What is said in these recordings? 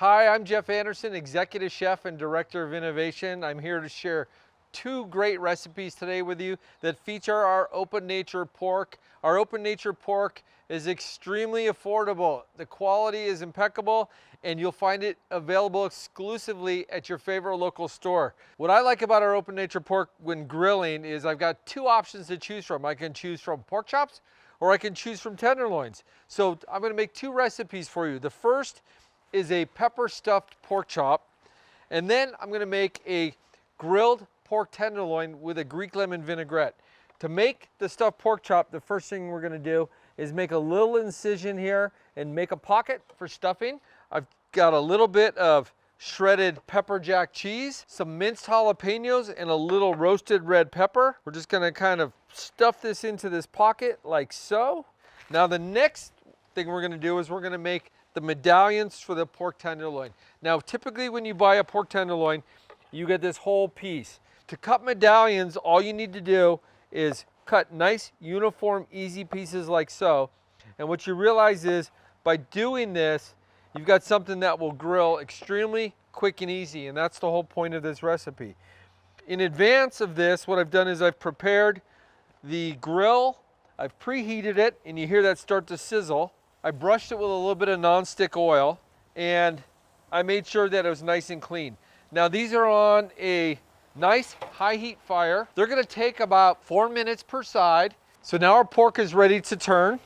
Hi, I'm Jeff Anderson, Executive Chef and Director of Innovation. I'm here to share two great recipes today with you that feature our open nature pork. Our open nature pork is extremely affordable. The quality is impeccable and you'll find it available exclusively at your favorite local store. What I like about our open nature pork when grilling is I've got two options to choose from. I can choose from pork chops or I can choose from tenderloins. So I'm gonna make two recipes for you. The first is a pepper stuffed pork chop, and then I'm gonna make a grilled pork tenderloin with a Greek lemon vinaigrette. To make the stuffed pork chop, the first thing we're gonna do is make a little incision here and make a pocket for stuffing. I've got a little bit of shredded pepper jack cheese, some minced jalapenos, and a little roasted red pepper. We're just gonna kind of stuff this into this pocket like so. Now the next thing we're gonna do is we're gonna make the medallions for the pork tenderloin. Now, typically when you buy a pork tenderloin, you get this whole piece. To cut medallions, all you need to do is cut nice, uniform, easy pieces like so. And what you realize is by doing this, you've got something that will grill extremely quick and easy, and that's the whole point of this recipe. In advance of this, what I've done is I've prepared the grill, I've preheated it, and you hear that start to sizzle. I brushed it with a little bit of nonstick oil and I made sure that it was nice and clean. Now these are on a nice high heat fire. They're gonna take about 4 minutes per side. So now our pork is ready to turn.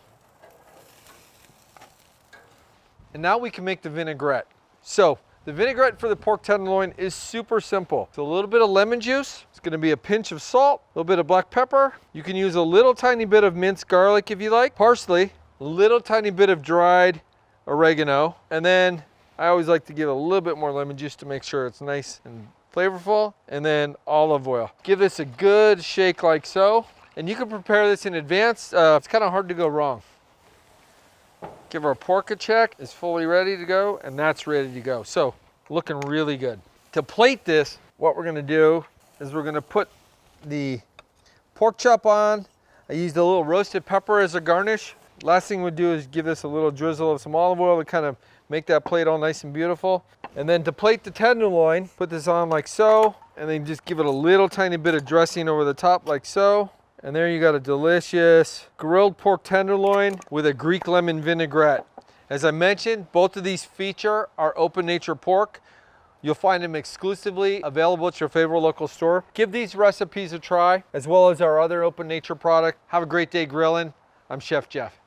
And now we can make the vinaigrette. So the vinaigrette for the pork tenderloin is super simple. It's a little bit of lemon juice. It's gonna be a pinch of salt, a little bit of black pepper. You can use a little tiny bit of minced garlic if you like, parsley, a little tiny bit of dried oregano, and then I always like to give a little bit more lemon juice to make sure it's nice and flavorful, and then olive oil. Give this a good shake like so, and you can prepare this in advance. It's kind of hard to go wrong. Give our pork a check. It's fully ready to go, and that's ready to go. So looking really good. To plate this, what we're gonna do is we're gonna put the pork chop on. I used a little roasted pepper as a garnish. Last thing we'll do is give this a little drizzle of some olive oil to kind of make that plate all nice and beautiful. And then to plate the tenderloin, put this on like so, and then just give it a little tiny bit of dressing over the top like so. And there you got a delicious grilled pork tenderloin with a Greek lemon vinaigrette. As I mentioned, both of these feature our open nature pork. You'll find them exclusively available at your favorite local store. Give these recipes a try, as well as our other open nature product. Have a great day grilling. I'm Chef Jeff.